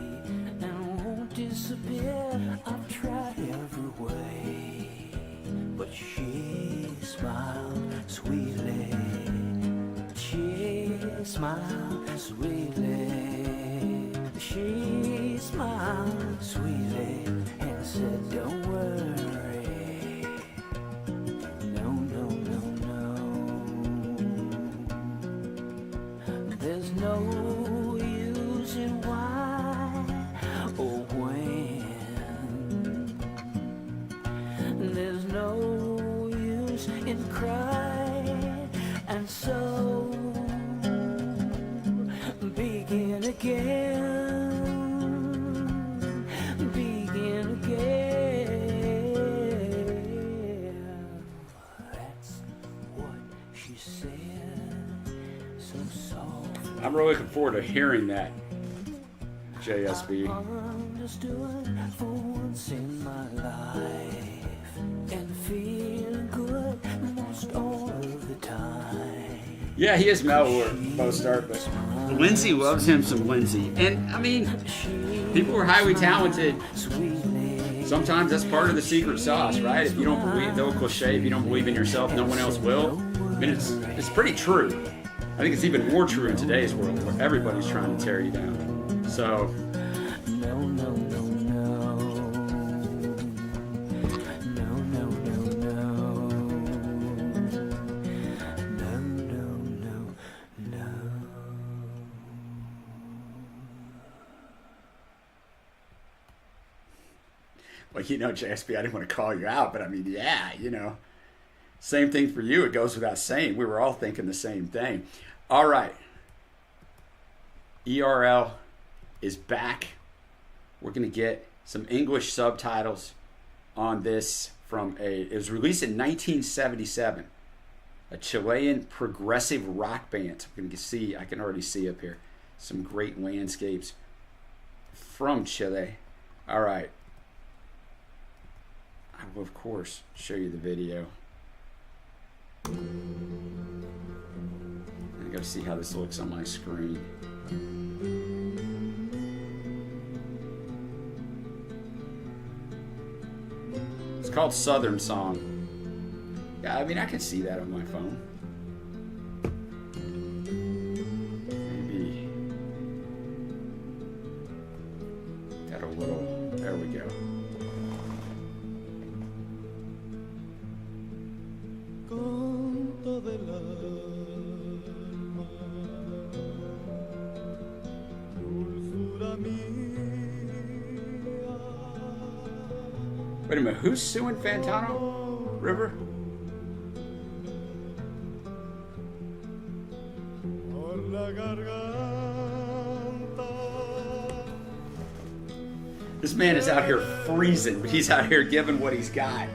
and won't disappear. I've tried every way, but she smiled sweetly. She smiled sweetly. She smiled sweetly and said, "Don't worry, no, no, no, no." There's no use in why or when. There's no use in crying, and so begin again. Begin again. That's what she said, so soft. I'm really looking forward to hearing that, JSB. Understood for once in my life and feeling good most all of the time. Yeah, he is Melbourne, Bostar, but Lindsay loves him some Lindsay. And, I mean, people are highly talented. Sometimes that's part of the secret sauce, right? If you don't believe, the old cliche, if you don't believe in yourself, no one else will. I mean, it's pretty true. I think it's even more true in today's world where everybody's trying to tear you down. So, No, no, no, no. No, no, no, no. No, no, no, no. well, you know, JSB, I didn't want to call you out, but I mean, yeah, you know. Same thing for you. It goes without saying. We were all thinking the same thing. All right. ERL is back. We're going to get some English subtitles on this it was released in 1977. A Chilean progressive rock band. I can already see up here some great landscapes from Chile. All right. I will, of course, show you the video. I gotta see how this looks on my screen. It's called Southern Song. Yeah, I mean, I can see that on my phone. Maybe got a little, there we go. Canto del alma, dulzura mía. Wait a minute, who's suing Fantano? River? Por la garganta. This man is out here freezing, but he's out here giving what he's got.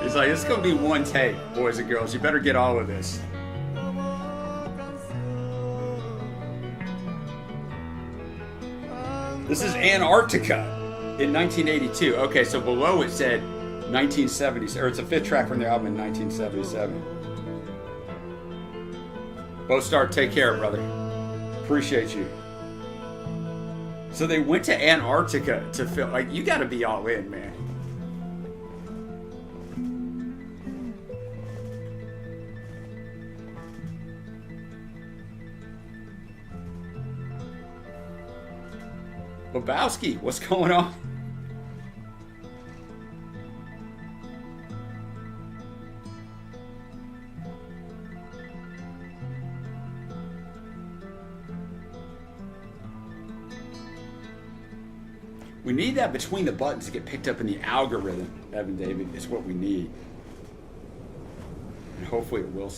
He's like, it's going to be one take, boys and girls. You better get all of this. This is Antarctica in 1982. Okay, so below it said 1970s, or it's a fifth track from their album in 1977. Bostar, take care, brother. Appreciate you. So they went to Antarctica to film. Like, you got to be all in, man. Lebowski, what's going on? We need that between the buttons to get picked up in the algorithm, Evan David, is what we need. And hopefully it will.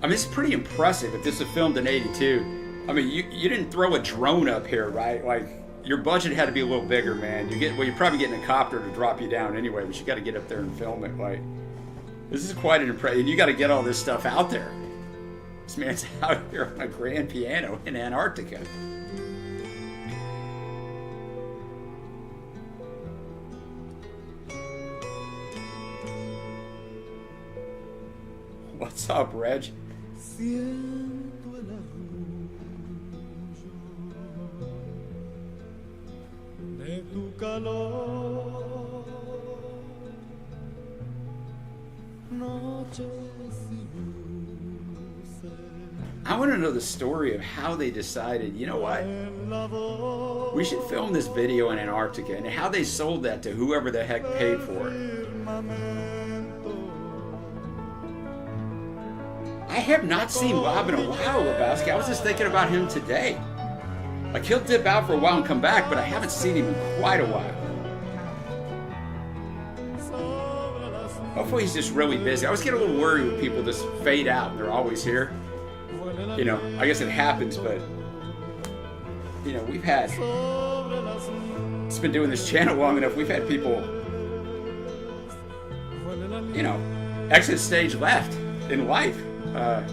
I mean, it's pretty impressive if this was filmed in 82. I mean, you didn't throw a drone up here, right? Like, your budget had to be a little bigger, man. You're probably getting a copter to drop you down anyway, but you got to get up there and film it. Like, this is quite an impression. And you got to get all this stuff out there. This man's out here on a grand piano in Antarctica. What's up, Reg? Siento el arrullo de tu calor, noches y luces I want to know the story of how they decided, you know what? en la voz We should film this video in Antarctica, and how they sold that to whoever the heck paid for it. firmamento. I have not seen Bob in a while, Lebowski. I was just thinking about him today. Like, he'll dip out for a while and come back, but I haven't seen him in quite a while. Hopefully he's just really busy. I always get a little worried when people just fade out and they're always here. You know, I guess it happens, but, you know, we've had, it's been doing this channel long enough, we've had people, you know, exit stage left in life. So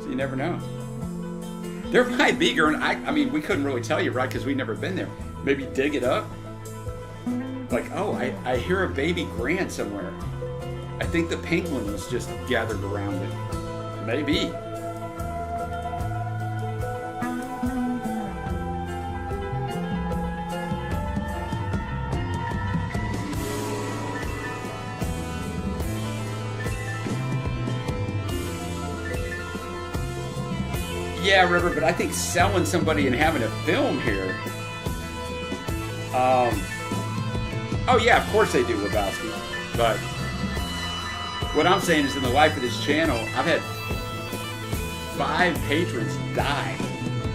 you never know. There might be, Gern. I mean, we couldn't really tell you, right? Because we've never been there. Maybe dig it up. Like, oh, I hear a baby Grant somewhere. I think the pink one was just gathered around it. Maybe. Yeah, River, but I think selling somebody and having a film here. Oh yeah, of course they do, Lebowski. But what I'm saying is, in the life of this channel, I've had 5 patrons die.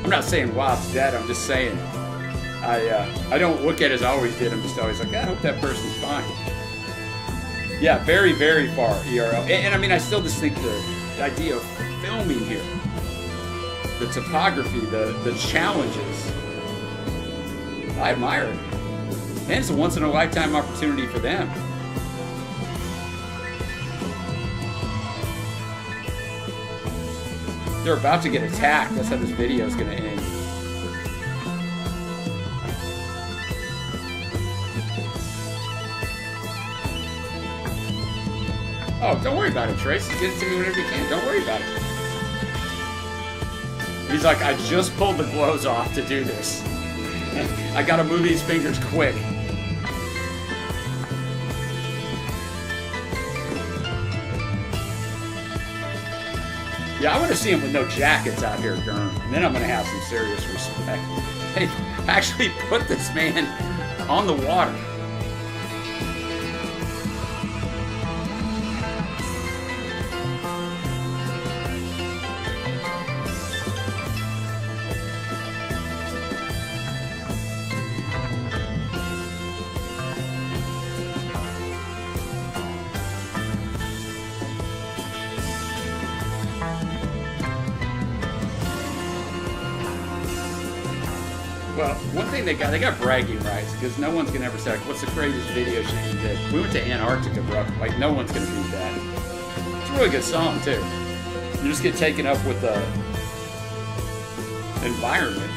I'm not saying Wob's dead. I'm just saying I don't look at it as I always did. I'm just always like, I hope that person's fine. Yeah, very, very far ERL. And I mean, I still just think the idea of filming here, the topography, the challenges, I admire it. And it's a once-in-a-lifetime opportunity for them. They're about to get attacked. That's how this video is going to end. Oh, don't worry about it, Trace. Get it to me whenever you can. Don't worry about it. He's like, I just pulled the gloves off to do this. I gotta move these fingers quick. Yeah, I want to see him with no jackets out here, Gern. And then I'm going to have some serious respect. They actually put this man on the water. Well, one thing they got bragging rights, because no one's gonna ever say, like, what's the craziest video shoot you did? We went to Antarctica, bro. Like, no one's gonna beat that. It's a really good song too. You just get taken up with the environment.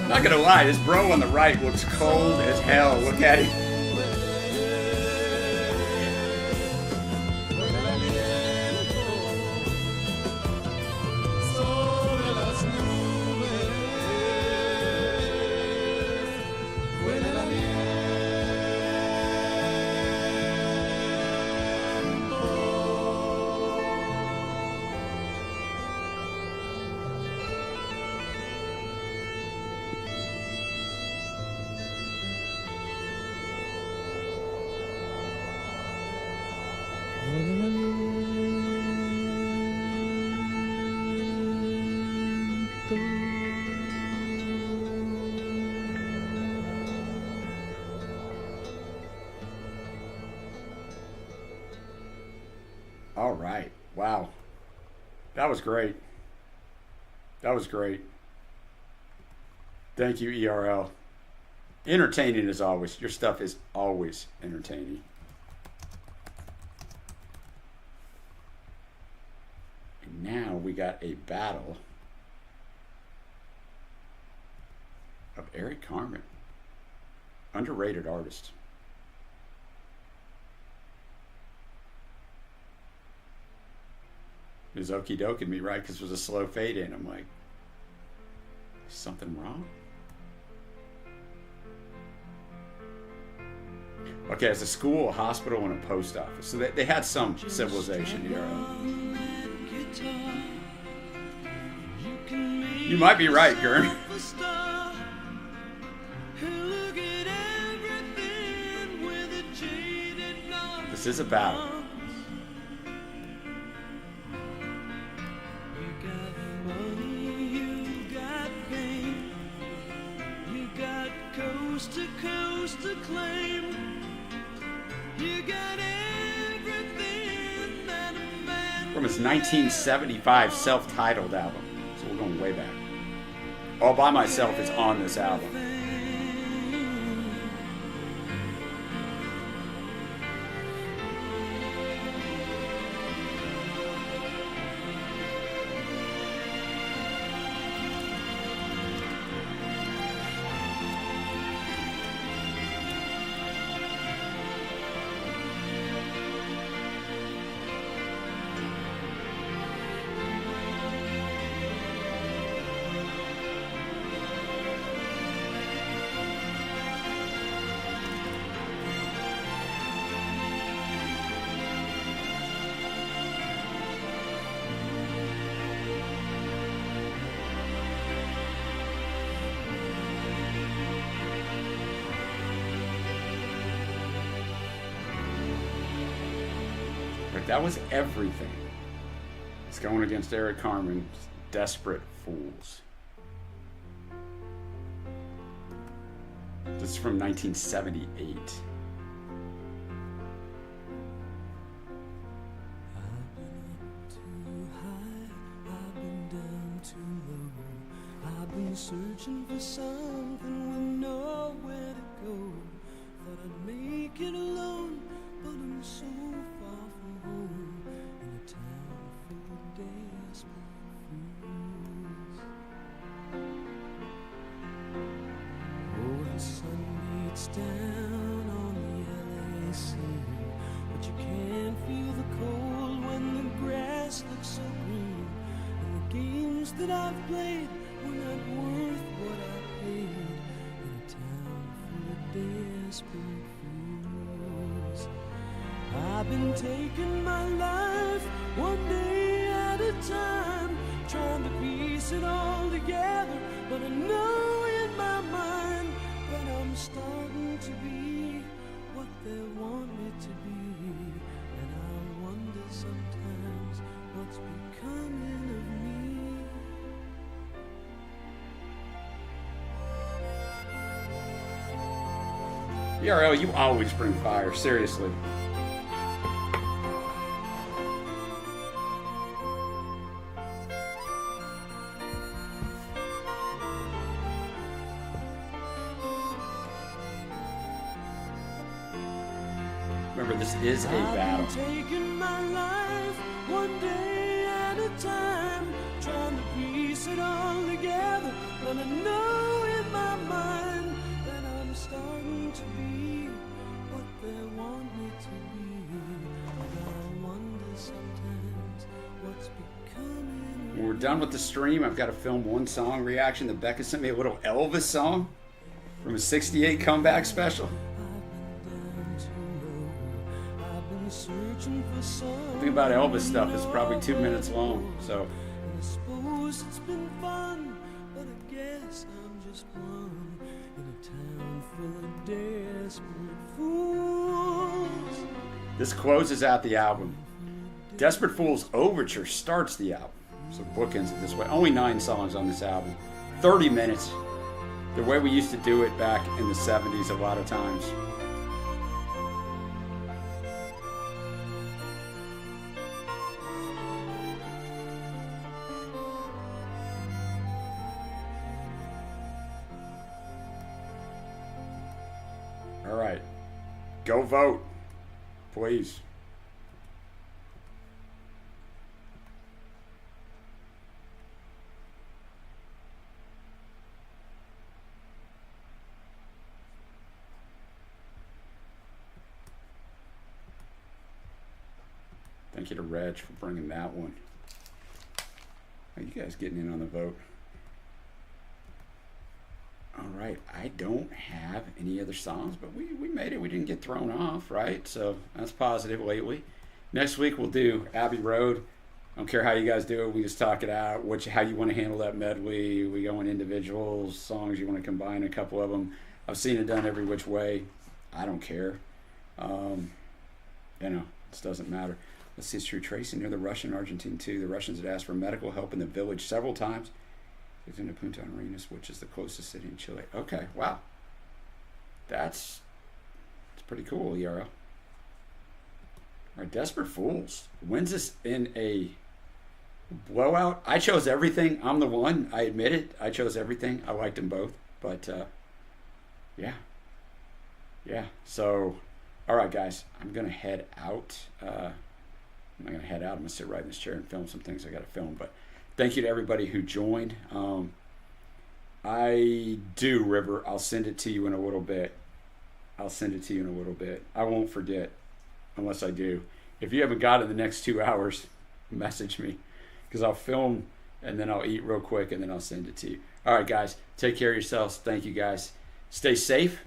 Not gonna lie, this bro on the right looks cold as hell. Look at him. All right. Wow. That was great. That was great. Thank you, ERL. Entertaining as always. Your stuff is always entertaining. And now we got a battle of Eric Carmen. Underrated artist. It was okie dokie me, right? Because it was a slow fade in. I'm like, is something wrong? Okay, it's a school, a hospital, and a post office. So they had some civilization here. You might be right, Gern. This is a battle. To coast to claim, you got everything that a man From his 1975 self-titled album. So we're going way back. All By Myself is on this album. That was everything. It's going against Eric Carmen's Desperate Fools. This is from 1978. I've been searching for something with nowhere to go. Thought I'd make it alone, but I'm so far from home in a town full of desperate fools. Oh, the sun beats down on the LA scene, but you can't feel the cold when the grass looks so green. And the games that I've played were not worth what I paid in a town full of desperate fools. I've been taking my life one day at a time, trying to piece it all together, but I know in my mind that I'm starting to be what they want me to be. And I wonder sometimes what's becoming of me. ERL, you always bring fire, seriously. Remember, this is a battle. I've been taking my life one day at a time, trying to piece it all together, but I know in my mind that I'm starting to be what they want me to be. And I wonder sometimes what's becoming. When we're done with the stream, I've got to film one song reaction that Becca sent me, a little Elvis song from a '68 comeback special. The thing about Elvis stuff is probably 2 minutes long, so. I suppose it's been fun, but I guess I'm just one in a town full of desperate fools. This closes out the album. Desperate Fools Overture starts the album, so bookends it this way. Only 9 songs on this album, 30 minutes, the way we used to do it back in the 70s a lot of times. Go vote, please. Thank you to Reg for bringing that one. Are you guys getting in on the vote? All right, I don't have any other songs, but we made it. We didn't get thrown off, right? So that's positive lately. Next week we'll do Abbey Road. I don't care how you guys do it. We just talk it out. How you want to handle that medley. We go in individuals, songs you want to combine a couple of them. I've seen it done every which way. I don't care. It doesn't matter. Let's see, it's True Tracing near the Russian Argentine too. The Russians had asked for medical help in the village several times. It's in Punta Arenas, which is the closest city in Chile. Okay, wow. That's pretty cool, ERL. All right, Desperate Fools wins us in a blowout. I chose everything. I'm the one. I admit it. I chose everything. I liked them both. But, yeah. So, all right, guys. I'm going to head out. I'm not going to head out. I'm going to sit right in this chair and film some things I got to film. But thank you to everybody who joined. I do, River. I'll send it to you in a little bit. I won't forget unless I do. If you haven't got it in the next 2 hours, message me because I'll film and then I'll eat real quick and then I'll send it to you. All right, guys. Take care of yourselves. Thank you, guys. Stay safe.